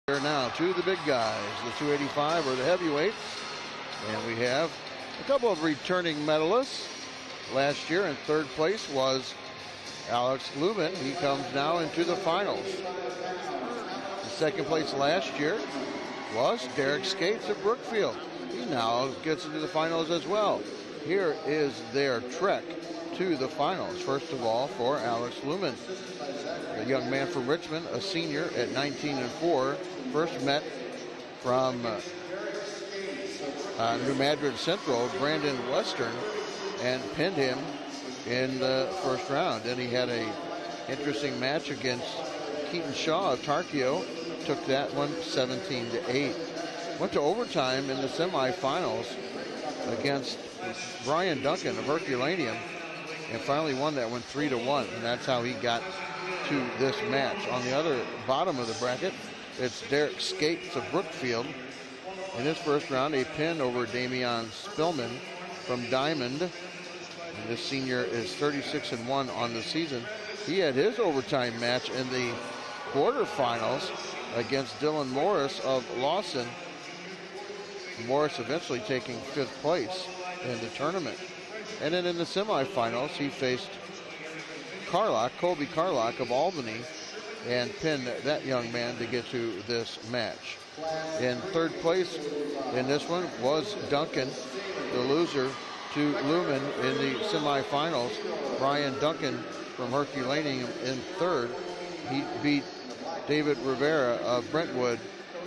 Here now to the big guys, the 285 or the heavyweights, and we have a couple of returning medalists. Last year in third place was Alex Luman. He comes now into the finals. The second place last year was Derek Scates of Brookfield. He now gets into the finals as well. Here is their trek to the finals. First of all, for Alex Luman, a young man from Richmond, a senior at 19-4. First met from New Madrid Central, Brandon Western, and pinned him in the first round. Then he had a interesting match against Keaton Shaw of Tarkio. Took that one 17-8. Went to overtime in the semifinals against Brian Duncan of Herculaneum, and finally won that one 3-1, and that's how he got to this match. On the other bottom of the bracket, it's Derek Scates of Brookfield. In his first round, a pin over Damian Spillman from Diamond. And this senior is 36-1 on the season. He had his overtime match in the quarterfinals against Dylan Morris of Lawson. Morris eventually taking 5th place in the tournament. And then in the semifinals, he faced Colby Carlock of Albany, and pinned that young man to get to this match. In third place in this one was Duncan, the loser to Luman in the semifinals. Brian Duncan from Herculaneum in third. He beat David Rivera of Brentwood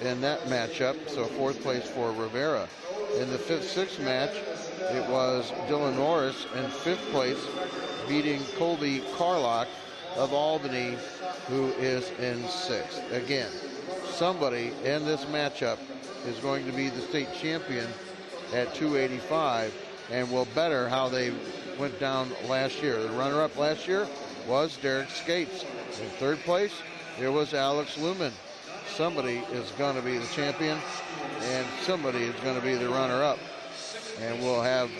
in that matchup, so 4th place for Rivera. In the 5th-6th match, it was Dylan Norris in 5th place, beating Colby Carlock of Albany, who is in 6th. Again, somebody in this matchup is going to be the state champion at 285, and will better how they went down last year. The runner-up last year was Derek Scates. In third place, there was Alex Luman. Somebody is going to be the champion, and somebody is going to be the runner-up. And we'll have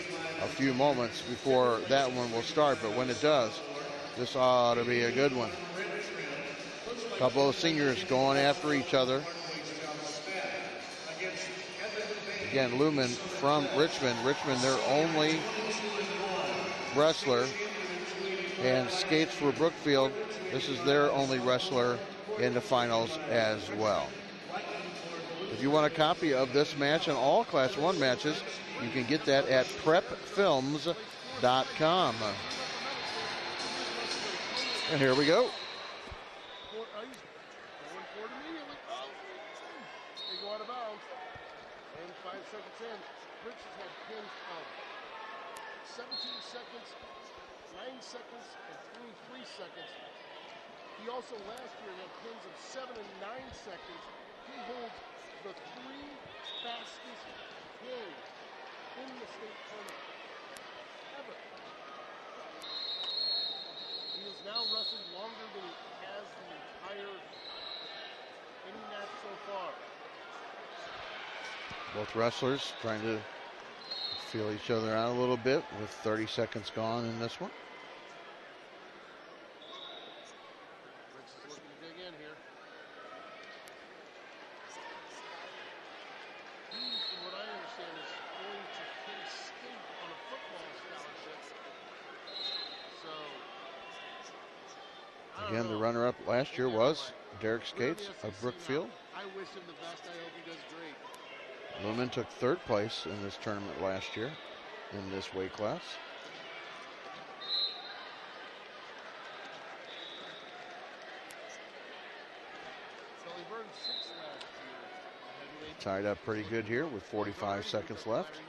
a few moments before that one will start, but when it does, this ought to be a good one. A couple of seniors going after each other. Again, Luman from Richmond. Richmond, their only wrestler. And Scates for Brookfield. This is their only wrestler in the finals as well. If you want a copy of this match and all Class 1 matches, you can get that at prepfilms.com. And here we go. They go out of bounds. And 5 seconds in, Rich has had pins of 17 seconds, 9 seconds, and 23 seconds. He also last year had pins of 7 and 9 seconds. He holds the 3 fastest pins in the state tournament ever. He has now wrestled longer than he has the entire any match so far. Both wrestlers trying to feel each other out a little bit with 30 seconds gone in this one. Rich is looking to dig in here. He, from what I understand, is going to K-State on a football scholarship. So, Again, the runner-up last year was Derek Scates of Brookfield. I wish him the best. I hope he does great. Luman took 3rd place in this tournament last year in this weight class. So he burned 6 last year. Tied up pretty good here with 45 seconds left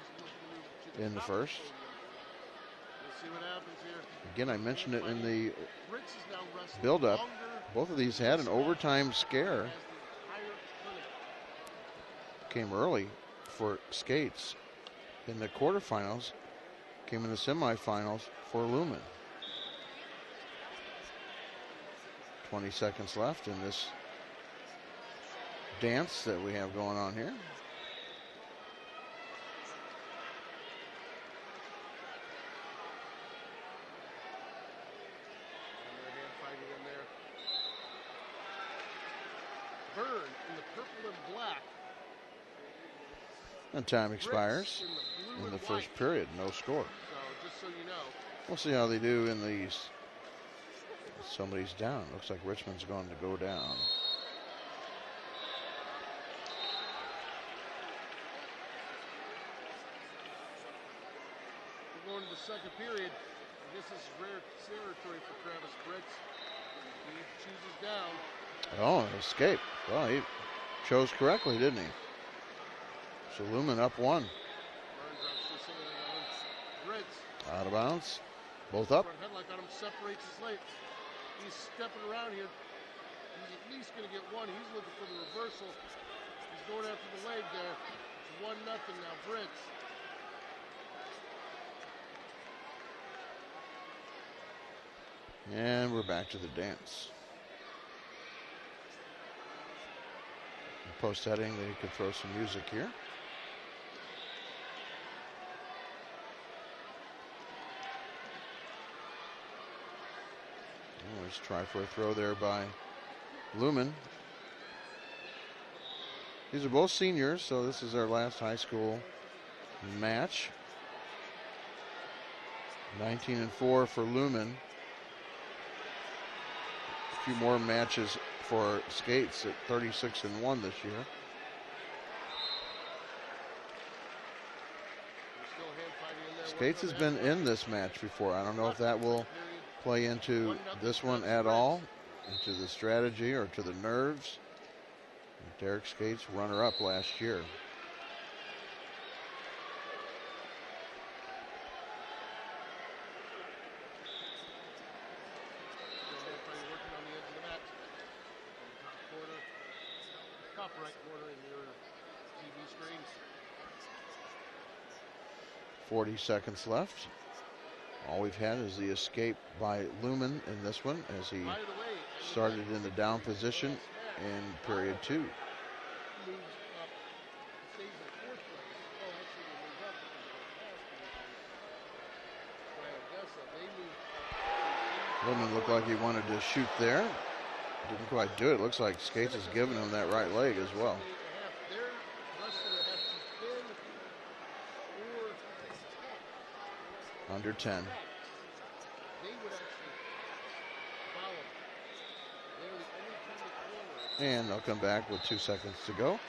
in the first. We'll see what happens here. Again, I mentioned it in the Rich is now wrestling build-up. longer Both of these had an overtime scare. as the entire clinic. Came early for Scates in the quarterfinals, came in the semifinals for Luman. 20 seconds left in this dance that we have going on here. Burn in the purple And time expires in the first period. No score. So just so you know. We'll see how they do in these. Somebody's down. Looks like Richmond's going to go down. We're going to the second period. This is rare territory for Travis Brits. He chooses down. Oh, escape. Well, he chose correctly, didn't he? So Luman up one. Out of bounds. Both up. Headlock on him, separates his leg. He's stepping around here. He's at least going to get one. He's looking for the reversal. He's going after the leg there. It's 1-0 now, Brits. And we're back to the dance. Post heading, they could throw some music here. Let's try for a throw there by Luman. These are both seniors, so this is their last high school match. 19-4 for Luman. A few more matches for Scates at 36-1 this year. Scates has been in this match before. I don't know if that will play into this one at all, into the strategy or to the nerves. Derek Scates, runner-up last year. Top right corner in your TV screens. 40 seconds left. All we've had is the escape by Luman in this one as he started in the down position in period 2. Luman looked like he wanted to shoot there. Didn't quite do it. Looks like Scates has given him that right leg as well. Under 10. And they'll come back with 2 seconds to go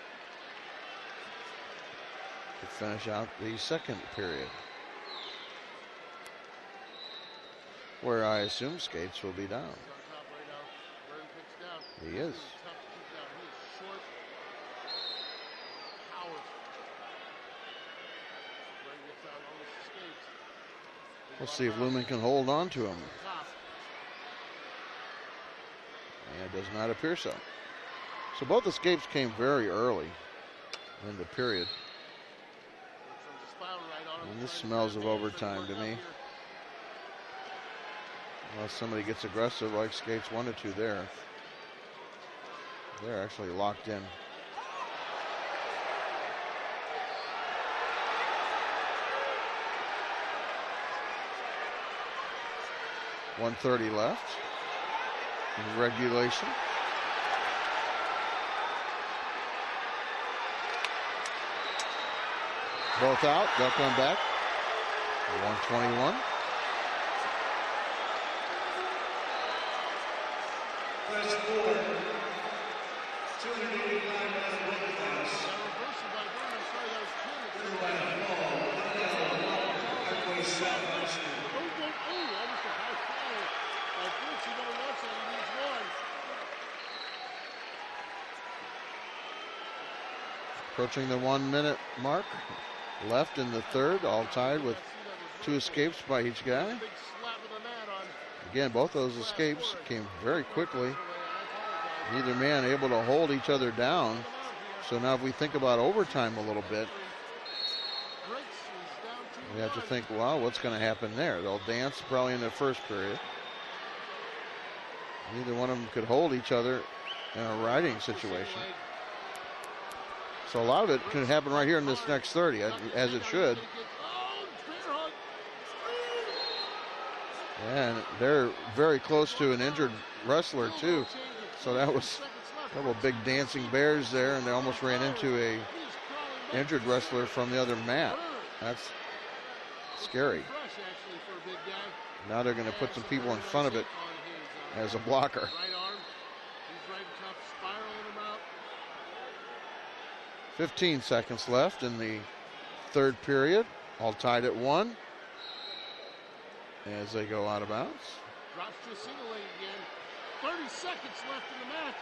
to finish out the second period, where I assume Scates will be down. He is. We'll see if Luman can hold on to him. And it does not appear so. So both escapes came very early in the period. And this smells of overtime to me. Unless somebody gets aggressive like Scates wanted to there. They're actually locked in. .130 left in regulation. Both out, they'll come back. 121. Approaching the 1 minute mark. Left in the third, all tied with 2 escapes by each guy. Again, both those escapes came very quickly. Neither man able to hold each other down. So now if we think about overtime a little bit, we have to think, well, what's going to happen there? They'll dance probably in the first period. Neither one of them could hold each other in a riding situation. So a lot of it could happen right here in this next 30, as it should. And they're very close to an injured wrestler, too. So that was a couple big dancing bears there, and they almost ran into a injured wrestler from the other mat. That's scary. Now they're going to put some people in front of it as a blocker. 15 seconds left in the third period. All tied at 1 as they go out of bounds. Drops to a single leg again. 30 seconds left in the match.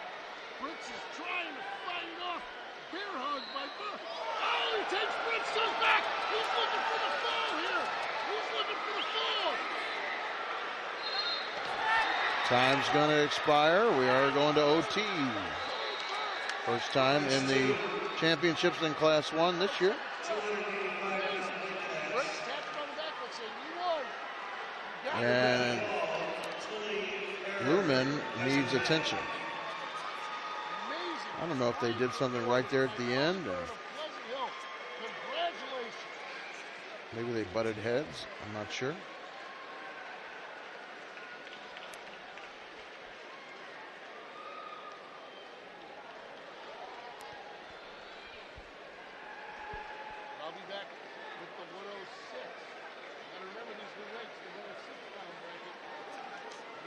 Brits is trying to fight it off. Bear hug by Burr. Oh, he takes Brits back. He's looking for the fall here. He's looking for the fall. Time's going to expire. We are going to OT. First time in the championships in Class 1 this year. And Luman needs attention. I don't know if they did something right there at the end. Or maybe they butted heads. I'm not sure. I'll be back with the 106. And remember these new weights, the 106-pound bracket.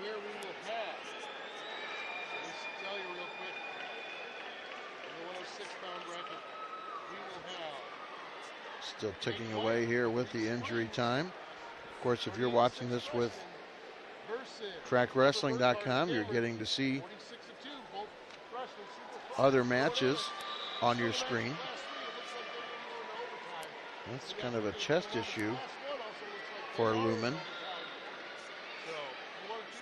Here we will have, let's tell you real quick, in the 106-pound bracket, we will have. Still ticking away here with the injury time. Of course, if you're watching this with TrackWrestling.com, you're getting to see other matches on your screen. That's kind of a chest issue for Luman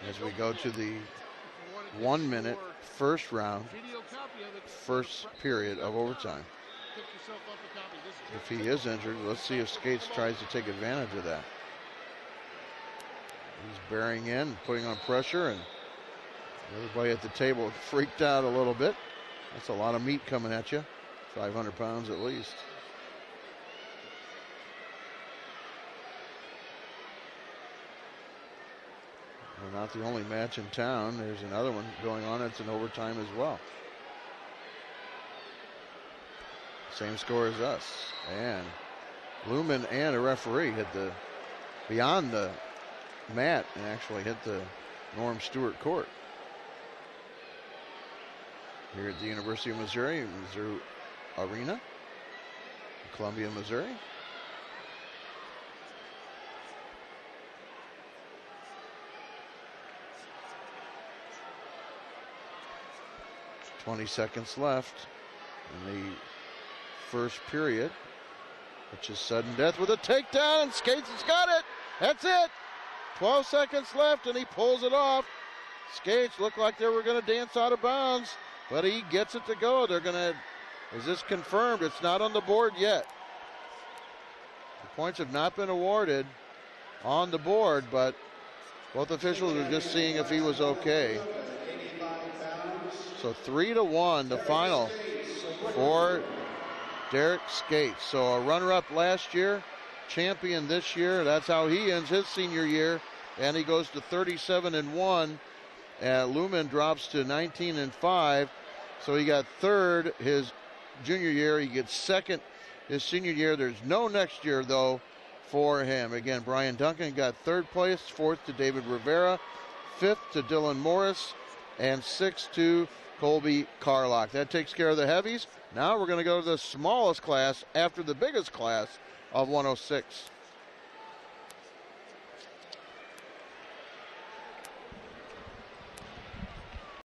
as we go to the 1 minute first round, first period of overtime. If he is injured, let's see if Scates tries to take advantage of that. He's bearing in, putting on pressure, and everybody at the table freaked out a little bit. That's a lot of meat coming at you, 500 pounds at least. We're not the only match in town. There's another one going on. It's in overtime as well. Same score as us. And Luman and a referee hit the beyond the mat and actually hit the Norm Stewart court. Here at the University of Missouri, Mizzou Arena, Columbia, Missouri. .20 seconds left in the first period, which is sudden death with a takedown, and Scates has got it. That's it. 12 seconds left, and he pulls it off. Scates looked like they were going to dance out of bounds, but he gets it to go. They're going to, is this confirmed? It's not on the board yet. The points have not been awarded on the board, but both officials are just seeing if he was okay. So 3-1, the final for Derek Scates. So a runner-up last year, champion this year. That's how he ends his senior year, and he goes to 37-1. Luman drops to 19-5. So he got third his junior year. He gets second his senior year. There's no next year, though, for him. Again, Brian Duncan got third place, fourth to David Rivera, fifth to Dylan Morris, and sixth to Colby Carlock. That takes care of the heavies. Now we're going to go to the smallest class after the biggest class of 106.